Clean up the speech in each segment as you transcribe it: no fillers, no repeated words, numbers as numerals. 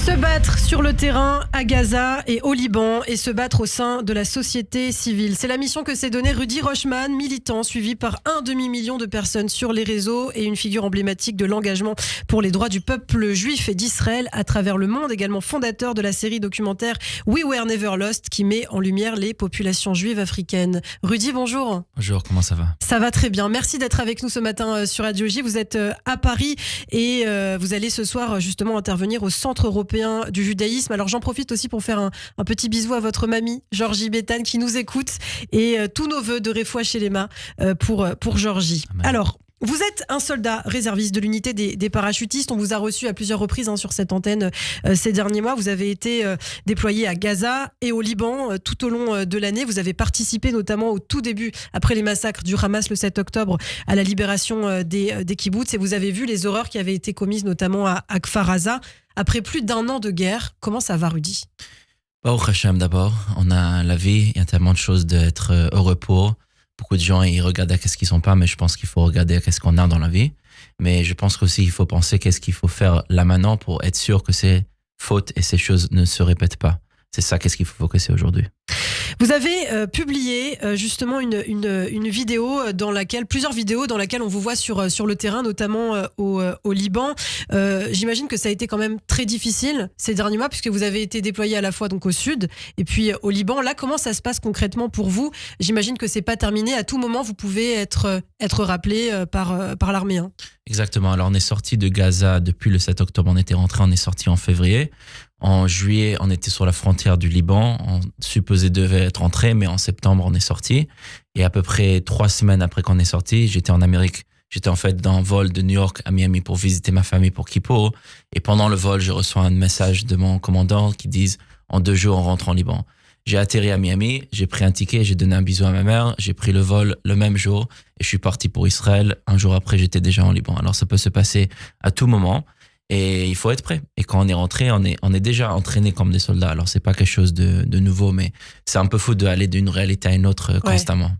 Se battre sur le terrain à Gaza et au Liban et se battre au sein de la société civile. C'est la mission que s'est donnée Rudy Rochman, militant suivi par 1 demi-million de personnes sur les réseaux et une figure emblématique de l'engagement pour les droits du peuple juif et d'Israël à travers le monde, également fondateur de la série documentaire We Were Never Lost qui met en lumière les populations juives africaines. Rudy, bonjour. Bonjour, comment ça va ? Ça va très bien. Merci d'être avec nous ce matin sur Radio J. Vous êtes à Paris et vous allez ce soir justement intervenir au Centre européen du judaïsme. Alors j'en profite aussi pour faire un petit bisou à votre mamie, Georgie Béthane, qui nous écoute, et tous nos vœux de Refoua Shelema pour Georgie. Amen. Alors, vous êtes un soldat réserviste de l'unité des parachutistes. On vous a reçu à plusieurs reprises sur cette antenne ces derniers mois. Vous avez été déployé à Gaza et au Liban tout au long de l'année. Vous avez participé notamment au tout début, après les massacres du Hamas le 7 octobre, à la libération des kibboutz. Et vous avez vu les horreurs qui avaient été commises notamment à Kfar Aza. Après plus d'1 an de guerre, comment ça va, Rudy ? Baruch Hashem d'abord, on a la vie, il y a tellement de choses d'être heureux pour. Beaucoup de gens, ils regardent à qu'est-ce qu'ils sont pas, mais je pense qu'il faut regarder à qu'est-ce qu'on a dans la vie. Mais je pense qu'aussi, il faut penser qu'est-ce qu'il faut faire là maintenant pour être sûr que ces fautes et ces choses ne se répètent pas. C'est ça, qu'est-ce qu'il faut focuser aujourd'hui. Vous avez publié justement une vidéo plusieurs vidéos dans laquelle on vous voit sur le terrain, notamment au Liban. J'imagine que ça a été quand même très difficile ces derniers mois, puisque vous avez été déployé à la fois donc au sud et puis au Liban. Là, comment ça se passe concrètement pour vous ? J'imagine que c'est pas terminé. À tout moment, vous pouvez être rappelé par l'armée. Hein. Exactement. Alors, on est sorti de Gaza depuis le 7 octobre. On est sorti en février. En juillet, on était sur la frontière du Liban. On supposait devait être entré, mais en septembre, on est sorti. Et à peu près 3 semaines après qu'on est sorti, j'étais en Amérique. J'étais en fait dans un vol de New York à Miami pour visiter ma famille pour Kippour. Et pendant le vol, je reçois un message de mon commandant qui dit « En 2 jours, on rentre en Liban ». J'ai atterri à Miami, j'ai pris un ticket, j'ai donné un bisou à ma mère, j'ai pris le vol le même jour et je suis parti pour Israël. 1 jour après, j'étais déjà en Liban. Alors ça peut se passer à tout moment. Et il faut être prêt. Et quand on est rentré, on est déjà entraîné comme des soldats. Alors, c'est pas quelque chose de nouveau, mais c'est un peu fou d'aller d'une réalité à une autre constamment.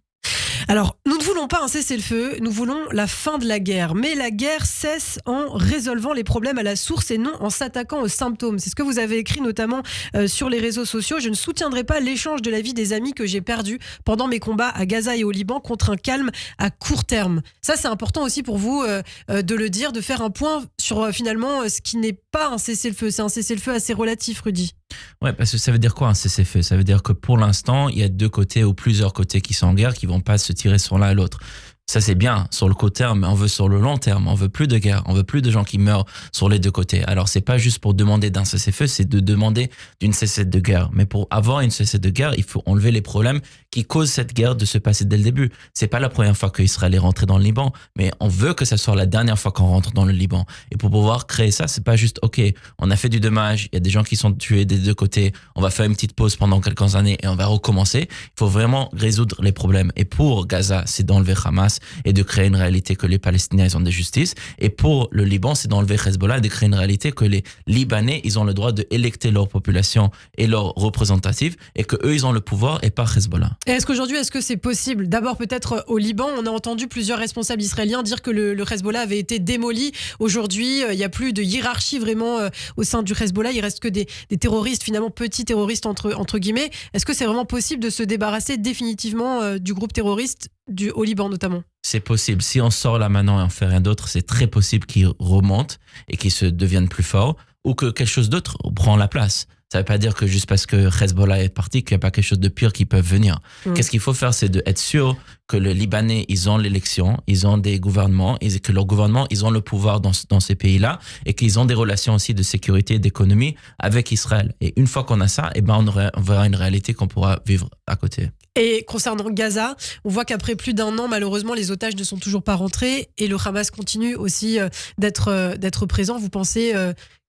Alors, nous ne voulons pas un cessez-le-feu, nous voulons la fin de la guerre. Mais la guerre cesse en résolvant les problèmes à la source et non en s'attaquant aux symptômes. C'est ce que vous avez écrit notamment sur les réseaux sociaux. Je ne soutiendrai pas l'échange de la vie des amis que j'ai perdus pendant mes combats à Gaza et au Liban contre un calme à court terme. Ça, c'est important aussi pour vous de le dire, de faire un point sur finalement ce qui n'est pas un cessez-le-feu. C'est un cessez-le-feu assez relatif, Rudy. Ouais, parce que ça veut dire quoi un cessez-le-feu ? Ça veut dire que pour l'instant, il y a 2 côtés ou plusieurs côtés qui sont en guerre qui vont pas se tirer sur l'un à l'autre. Ça, c'est bien sur le court terme, mais on veut sur le long terme. On veut plus de guerre. On veut plus de gens qui meurent sur les 2 côtés. Alors, c'est pas juste pour demander d'un cessez-le-feu, c'est de demander d'une cessez de guerre. Mais pour avoir une cessez de guerre, il faut enlever les problèmes qui causent cette guerre de se passer dès le début. C'est pas la première fois qu'Israël est rentré dans le Liban, mais on veut que ça soit la dernière fois qu'on rentre dans le Liban. Et pour pouvoir créer ça, c'est pas juste, OK, on a fait du dommage, il y a des gens qui sont tués des 2 côtés, on va faire une petite pause pendant quelques années et on va recommencer. Il faut vraiment résoudre les problèmes. Et pour Gaza, c'est d'enlever Hamas et de créer une réalité que les Palestiniens ils ont des justices. Et pour le Liban, c'est d'enlever Hezbollah et de créer une réalité que les Libanais ils ont le droit d'électer leur population et leurs représentatifs et que eux ils ont le pouvoir et pas Hezbollah. Et est-ce que c'est possible ? D'abord peut-être au Liban, on a entendu plusieurs responsables israéliens dire que le Hezbollah avait été démoli. Aujourd'hui, il n'y a plus de hiérarchie vraiment au sein du Hezbollah. Il reste que des terroristes, finalement petits terroristes entre guillemets. Est-ce que c'est vraiment possible de se débarrasser définitivement du groupe terroriste au Liban notamment ? C'est possible. Si on sort là maintenant et on fait rien d'autre, c'est très possible qu'ils remontent et qu'ils se deviennent plus forts ou que quelque chose d'autre prend la place. Ça ne veut pas dire que juste parce que Hezbollah est parti qu'il n'y a pas quelque chose de pire qui peut venir. Qu'est-ce qu'il faut faire, c'est d'être sûr que les Libanais, ils ont l'élection, ils ont des gouvernements, et que leurs gouvernements, ils ont le pouvoir dans ces pays-là, et qu'ils ont des relations aussi de sécurité et d'économie avec Israël. Et une fois qu'on a ça, on verra une réalité qu'on pourra vivre à côté. Et concernant Gaza, on voit qu'après plus d'1 an, malheureusement, les otages ne sont toujours pas rentrés et le Hamas continue aussi d'être présent. Vous pensez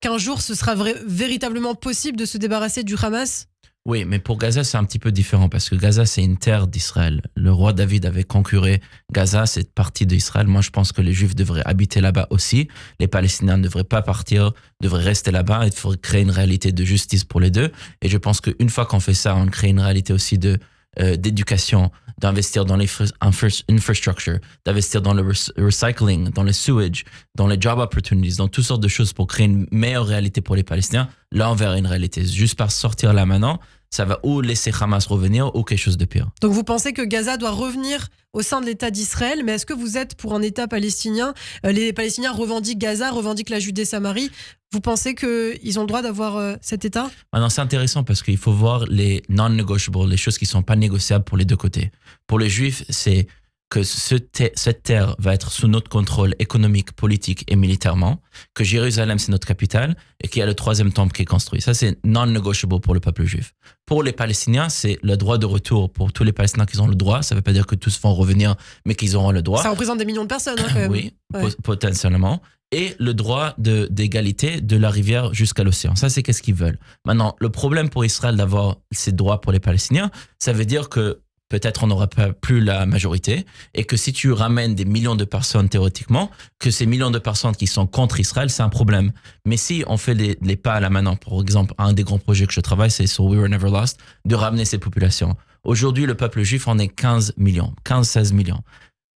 qu'un jour, ce sera véritablement possible de se débarrasser du Hamas ? Oui, mais pour Gaza, c'est un petit peu différent parce que Gaza, c'est une terre d'Israël. Le roi David avait conquéré Gaza, c'est partie d'Israël. Moi, je pense que les Juifs devraient habiter là-bas aussi. Les Palestiniens ne devraient pas partir, devraient rester là-bas. Il faudrait créer une réalité de justice pour les deux. Et je pense qu'une fois qu'on fait ça, on crée une réalité aussi d'éducation, d'investir dans les infrastructures, d'investir dans le recycling, dans le sewage, dans les job opportunities, dans toutes sortes de choses pour créer une meilleure réalité pour les Palestiniens, là on verra une réalité. Juste par sortir là maintenant, ça va ou laisser Hamas revenir ou quelque chose de pire. Donc vous pensez que Gaza doit revenir au sein de l'État d'Israël, mais est-ce que vous êtes pour un État palestinien? Les Palestiniens revendiquent Gaza, revendiquent la Judée-Samarie. Vous pensez qu'ils ont le droit d'avoir cet État? Maintenant, c'est intéressant parce qu'il faut voir les non-negotiables, les choses qui ne sont pas négociables pour les deux côtés. Pour les Juifs, c'est que cette terre va être sous notre contrôle économique, politique et militairement, que Jérusalem, c'est notre capitale, et qu'il y a le troisième temple qui est construit. Ça, c'est non-negotiable pour le peuple juif. Pour les Palestiniens, c'est le droit de retour pour tous les Palestiniens qui ont le droit. Ça ne veut pas dire que tous vont revenir, mais qu'ils auront le droit. Ça représente des millions de personnes, hein, quand même. Oui, potentiellement. Et le droit d'égalité de la rivière jusqu'à l'océan. Ça, c'est qu'est-ce qu'ils veulent. Maintenant, le problème pour Israël d'avoir ces droits pour les Palestiniens, ça veut dire que peut-être on n'aura pas plus la majorité et que si tu ramènes des millions de personnes théoriquement, que ces millions de personnes qui sont contre Israël, c'est un problème. Mais si on fait les pas là maintenant, par exemple, un des grands projets que je travaille, c'est sur We Were Never Lost, de ramener ces populations. Aujourd'hui, le peuple juif en est 15 millions, 15-16 millions.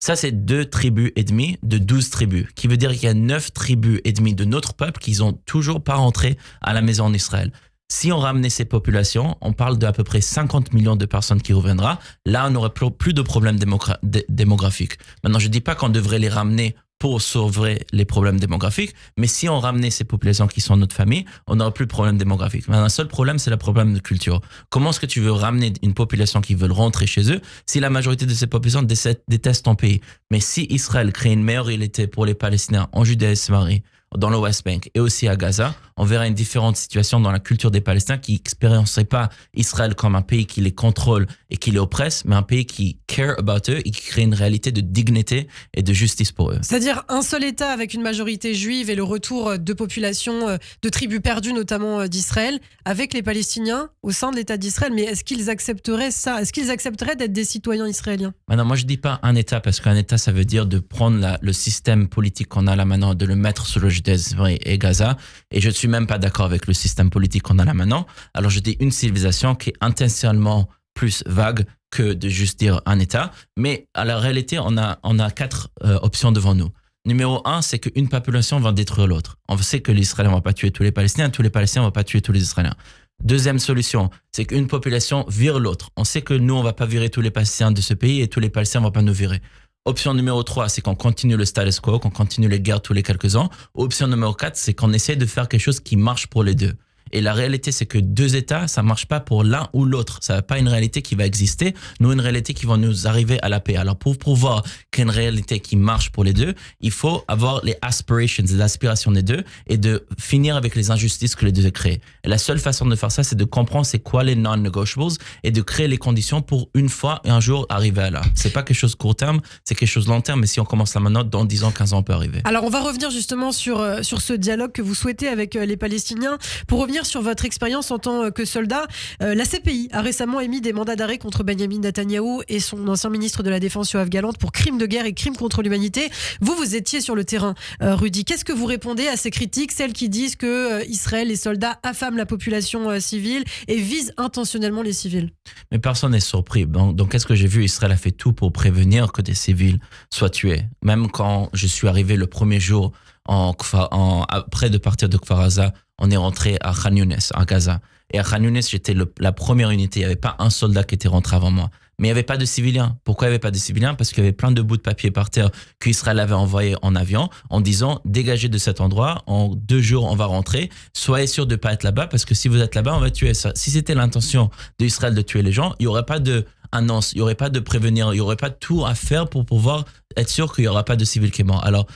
Ça, c'est 2 tribus et demie de 12 tribus, qui veut dire qu'il y a 9 tribus et demie de notre peuple qui n'ont toujours pas rentré à la maison en Israël. Si on ramenait ces populations, on parle d'à peu près 50 millions de personnes qui reviendront. Là, on n'aurait plus de problèmes démographiques. Maintenant, je ne dis pas qu'on devrait les ramener pour sauver les problèmes démographiques, mais si on ramenait ces populations qui sont notre famille, on n'aurait plus de problème démographique. Maintenant, un seul problème, c'est le problème de culture. Comment est-ce que tu veux ramener une population qui veut rentrer chez eux si la majorité de ces populations détestent ton pays? Mais si Israël crée une meilleure réalité pour les Palestiniens en Judée-Samarie, dans le West Bank et aussi à Gaza, on verra une différente situation dans la culture des Palestiniens qui n'expériencerait pas Israël comme un pays qui les contrôle et qui les oppresse, mais un pays qui care about eux et qui crée une réalité de dignité et de justice pour eux. C'est-à-dire un seul État avec une majorité juive et le retour de populations de tribus perdues, notamment d'Israël, avec les Palestiniens au sein de l'État d'Israël. Mais est-ce qu'ils accepteraient ça? Est-ce qu'ils accepteraient d'être des citoyens israéliens? Maintenant, moi, je ne dis pas un État, parce qu'un État, ça veut dire de prendre le système politique qu'on a là maintenant, de le mettre sur le Judée et Gaza. Et je ne suis même pas d'accord avec le système politique qu'on a là maintenant. Alors, je dis une civilisation qui est intentionnellement plus vague que de juste dire un État. Mais à la réalité, on a 4 options devant nous. Numéro 1, c'est qu'une population va détruire l'autre. On sait que l'Israélien ne va pas tuer tous les Palestiniens ne vont pas tuer tous les Israéliens. Deuxième solution, c'est qu'une population vire l'autre. On sait que nous, on ne va pas virer tous les Palestiniens de ce pays et tous les Palestiniens ne vont pas nous virer. Option numéro 3, c'est qu'on continue le status quo, qu'on continue les guerres tous les quelques ans. Option numéro 4, c'est qu'on essaie de faire quelque chose qui marche pour les deux. Et la réalité, c'est que 2 États, ça ne marche pas pour l'un ou l'autre. Ça n'a pas une réalité qui va exister, nous, une réalité qui va nous arriver à la paix. Alors, pour pouvoir qu'il y ait une réalité qui marche pour les deux, il faut avoir les aspirations, les aspirations des deux et de finir avec les injustices que les deux créent. Et la seule façon de faire ça, c'est de comprendre c'est quoi les non-negotiables et de créer les conditions pour une fois et un jour arriver à là. C'est pas quelque chose de court terme, c'est quelque chose de long terme, mais si on commence là maintenant, dans 10 ans, 15 ans, on peut arriver. Alors, on va revenir justement sur ce dialogue que vous souhaitez avec les Palestiniens. Pour revenir sur votre expérience en tant que soldat, la CPI a récemment émis des mandats d'arrêt contre Benyamin Netanyahou et son ancien ministre de la Défense Yoav Gallant pour crimes de guerre et crimes contre l'humanité. Vous étiez sur le terrain, Rudy. Qu'est-ce que vous répondez à ces critiques, celles qui disent que Israël, les soldats affament la population civile et visent intentionnellement les civils? Mais personne n'est surpris. Donc qu'est-ce que j'ai vu? Israël a fait tout pour prévenir que des civils soient tués. Même quand je suis arrivé le premier jour après de partir de Kfar Aza, on est rentré à Khan Younes, à Gaza. Et à Khan Younes, j'étais la première unité. Il n'y avait pas un soldat qui était rentré avant moi. Mais il n'y avait pas de civiliens. Pourquoi il n'y avait pas de civiliens? Parce qu'il y avait plein de bouts de papier par terre qu'Israël avait envoyés en avion en disant dégagez de cet endroit, en 2 jours on va rentrer, soyez sûr de ne pas être là-bas parce que si vous êtes là-bas on va tuer ça. Si c'était l'intention d'Israël de tuer les gens, il n'y aurait pas d'annonce, il n'y aurait pas de prévenir, il n'y aurait pas tout à faire pour pouvoir être sûr qu'il n'y aura pas de civils qui est mort. Alors,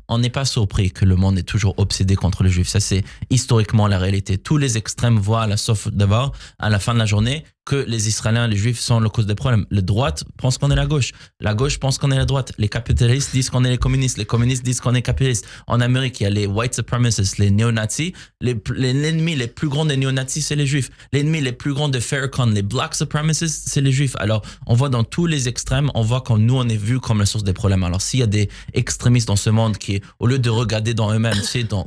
on n'est pas surpris que le monde est toujours obsédé contre les Juifs. Ça, c'est historiquement la réalité. Tous les extrêmes voient, sauf d'abord, à la fin de la journée, que les Israéliens, les Juifs sont la cause des problèmes. La droite pense qu'on est la gauche pense qu'on est la droite. Les capitalistes disent qu'on est les communistes disent qu'on est capitaliste. En Amérique, il y a les white supremacists, les néo-nazis. L'ennemi les plus grands des néo-nazis, c'est les Juifs. L'ennemi les plus grands de Farrakhan, les black supremacists, c'est les Juifs. Alors, on voit dans tous les extrêmes, on voit que nous, on est vu comme la source des problèmes. Alors, s'il y a des extrémistes dans ce monde qui, au lieu de regarder dans eux-mêmes,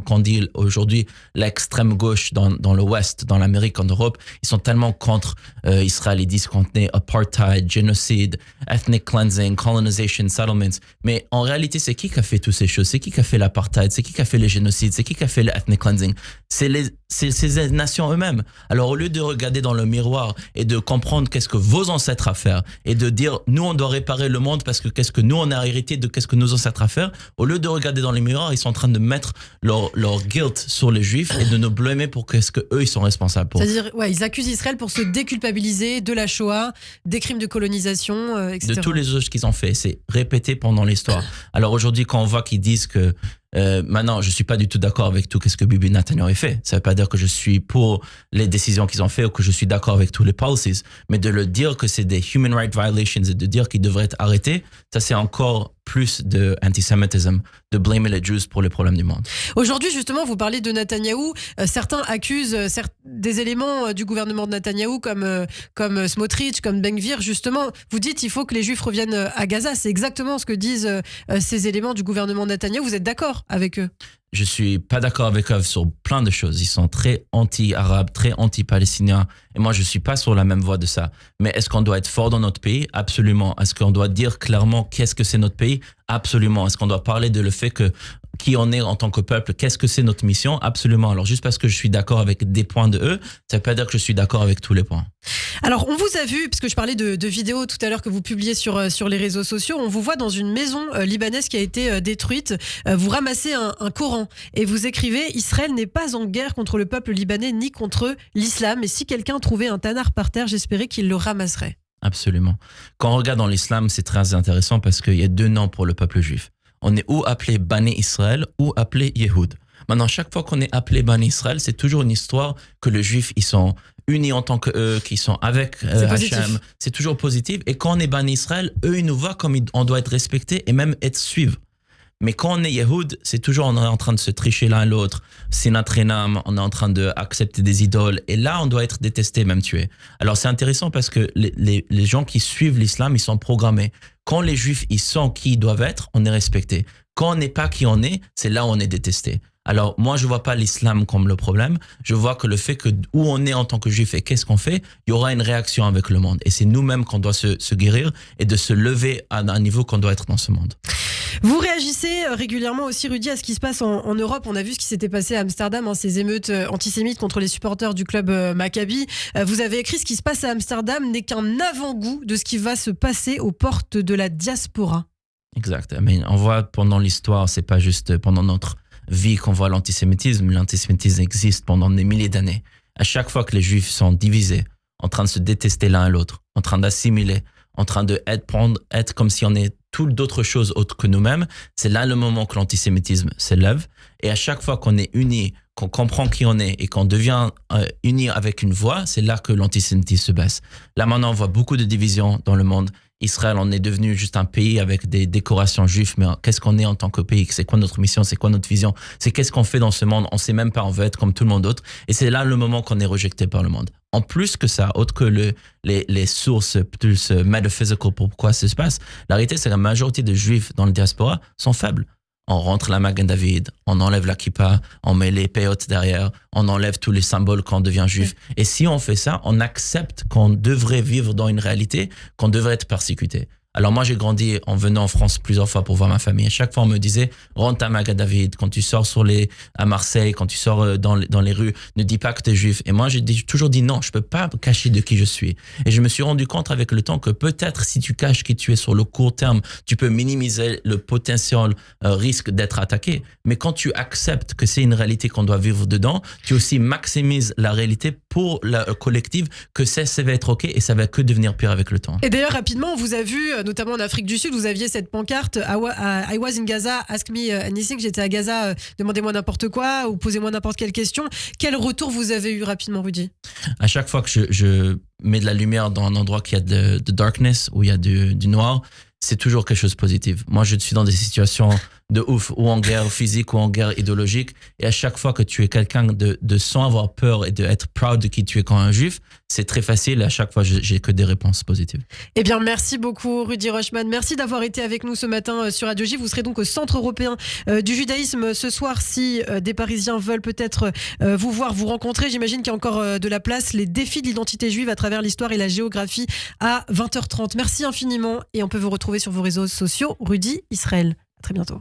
qu'on dit aujourd'hui l'extrême gauche dans l'Ouest, dans l'Amérique, en Europe, ils sont tellement contre Israël, ils disent qu'on est apartheid, génocide, ethnic cleansing, colonization, settlements. Mais en réalité, c'est qui a fait toutes ces choses? C'est qui a fait l'apartheid? C'est qui a fait les génocides? C'est qui a fait l'ethnic cleansing? C'est ces nations eux-mêmes. Alors, au lieu de regarder dans le miroir et de comprendre qu'est-ce que vos ancêtres ont fait et de dire, nous, on doit réparer le monde parce que qu'est-ce que nous, on a hérité de qu'est-ce que nos ancêtres ont fait, au lieu de regarder dans les miroirs, ils sont en train de mettre leur guilt sur les Juifs et de nous blâmer pour qu'est-ce que eux ils sont responsables pour. C'est-à-dire, ils accusent Israël pour se déculpabiliser de la Shoah, des crimes de colonisation, etc. De tous les autres qu'ils ont fait. C'est répété pendant l'histoire. Alors aujourd'hui, quand on voit qu'ils disent que maintenant, je suis pas du tout d'accord avec tout ce que Bibi Netanyahu a fait. Ça veut pas dire que je suis pour les décisions qu'ils ont fait ou que je suis d'accord avec tous les policies, mais de le dire que c'est des human rights violations et de dire qu'ils devraient être arrêtés, ça c'est encore plus de antisémitisme, de blâmer les Juifs pour les problèmes du monde. Aujourd'hui, justement, vous parlez de Netanyahou. Certains accusent des éléments du gouvernement de Netanyahou comme Smotrich, comme Ben Gvir. Justement, vous dites il faut que les Juifs reviennent à Gaza. C'est exactement ce que disent ces éléments du gouvernement de Netanyahou. Vous êtes d'accord avec eux? Je suis pas d'accord avec eux sur plein de choses. Ils sont très anti-arabes, très anti-palestiniens. Et moi, je suis pas sur la même voie de ça. Mais est-ce qu'on doit être fort dans notre pays? Absolument. Est-ce qu'on doit dire clairement qu'est-ce que c'est notre pays? Absolument. Est-ce qu'on doit parler de le fait que qui on est en tant que peuple? Qu'est-ce que c'est notre mission? Absolument. Alors, juste parce que je suis d'accord avec des points de eux, ça veut pas dire que je suis d'accord avec tous les points. Alors, on vous a vu, puisque je parlais de vidéos tout à l'heure que vous publiez sur les réseaux sociaux, on vous voit dans une maison libanaise qui a été détruite. Vous ramassez un Coran et vous écrivez « Israël n'est pas en guerre contre le peuple libanais ni contre l'islam. Et si quelqu'un trouvait un tanard par terre, j'espérais qu'il le ramasserait. » Absolument. Quand on regarde dans l'islam, c'est très intéressant parce qu'il y a deux noms pour le peuple juif. On est ou appelé Bani Israël ou appelé Yehoud. Maintenant, chaque fois qu'on est appelé Bani Israël, c'est toujours une histoire que les Juifs, ils sont unis en tant qu'eux, qu'ils sont avec Hachem. C'est toujours positif. Et quand on est Bani Israël, eux, ils nous voient comme on doit être respecté et même être suivi. Mais quand on est Yehoud, c'est toujours on est en train de se tricher l'un l'autre. C'est notre éname, on est en train d'accepter des idoles. Et là, on doit être détesté, même tué. Alors, c'est intéressant parce que les gens qui suivent l'islam, ils sont programmés. Quand les Juifs, ils sont qui ils doivent être, on est respecté. Quand on n'est pas qui on est, c'est là où on est détesté. Alors, moi, je vois pas l'islam comme le problème. Je vois que le fait que où on est en tant que juif et qu'est-ce qu'on fait, il y aura une réaction avec le monde. Et c'est nous-mêmes qu'on doit se guérir et de se lever à un niveau qu'on doit être dans ce monde. Vous réagissez régulièrement aussi, Rudy, à ce qui se passe en Europe. On a vu ce qui s'était passé à Amsterdam, ces émeutes antisémites contre les supporters du club Maccabi. Vous avez écrit « Ce qui se passe à Amsterdam n'est qu'un avant-goût de ce qui va se passer aux portes de la diaspora ». Exact. Mais on voit pendant l'histoire, c'est pas juste pendant notre vie qu'on voit l'antisémitisme. L'antisémitisme existe pendant des milliers d'années. À chaque fois que les Juifs sont divisés, en train de se détester l'un à l'autre, en train d'assimiler, en train de être comme si on est tout d'autres choses autres que nous-mêmes, c'est là le moment que l'antisémitisme s'élève. Et à chaque fois qu'on est unis, qu'on comprend qui on est et qu'on devient unis avec une voix, c'est là que l'antisémitisme se baisse. Là maintenant, on voit beaucoup de divisions dans le monde. Israël, on est devenu juste un pays avec des décorations juives, mais qu'est-ce qu'on est en tant que pays? C'est quoi notre mission? C'est quoi notre vision? C'est qu'est-ce qu'on fait dans ce monde? On sait même pas, on veut être comme tout le monde d'autre. Et c'est là le moment qu'on est rejeté par le monde. En plus que ça, autre que les sources plus metaphysical pour pourquoi ça se passe, la réalité, c'est que la majorité des juifs dans le diaspora sont faibles. On rentre la Magen David, on enlève la kippa, on met les péotes derrière, on enlève tous les symboles quand on devient juif. Et si on fait ça, on accepte qu'on devrait vivre dans une réalité, qu'on devrait être persécuté. Alors moi, j'ai grandi en venant en France plusieurs fois pour voir ma famille. À chaque fois, on me disait, rentre à Magen David, quand tu sors à Marseille, quand tu sors dans les rues, ne dis pas que tu es juif. Et moi, j'ai toujours dit non, je peux pas me cacher de qui je suis. Et je me suis rendu compte avec le temps que peut-être si tu caches qui tu es sur le court terme, tu peux minimiser le potentiel risque d'être attaqué. Mais quand tu acceptes que c'est une réalité qu'on doit vivre dedans, tu aussi maximises la réalité pour la collective, que ça va être OK et ça va que devenir pire avec le temps. Et d'ailleurs, rapidement, on vous a vu, notamment en Afrique du Sud, vous aviez cette pancarte I was in Gaza, ask me anything. J'étais à Gaza, demandez-moi n'importe quoi ou posez-moi n'importe quelle question. Quel retour vous avez eu rapidement, Rudy? À chaque fois que je mets de la lumière dans un endroit qui a de darkness, où il y a du noir, c'est toujours quelque chose de positif. Moi, je suis dans des situations de ouf, ou en guerre physique ou en guerre idéologique. Et à chaque fois que tu es quelqu'un de sans avoir peur et d'être proud de qui tu es quand un juif, c'est très facile. Et à chaque fois, j'ai que des réponses positives. Eh bien, merci beaucoup, Rudy Rochman. Merci d'avoir été avec nous ce matin sur Radio J. Vous serez donc au Centre européen du judaïsme ce soir si des Parisiens veulent peut-être vous voir, vous rencontrer. J'imagine qu'il y a encore de la place. Les défis de l'identité juive à travers l'histoire et la géographie à 20h30. Merci infiniment et on peut vous retrouver sur vos réseaux sociaux. Rudy Israël. À très bientôt.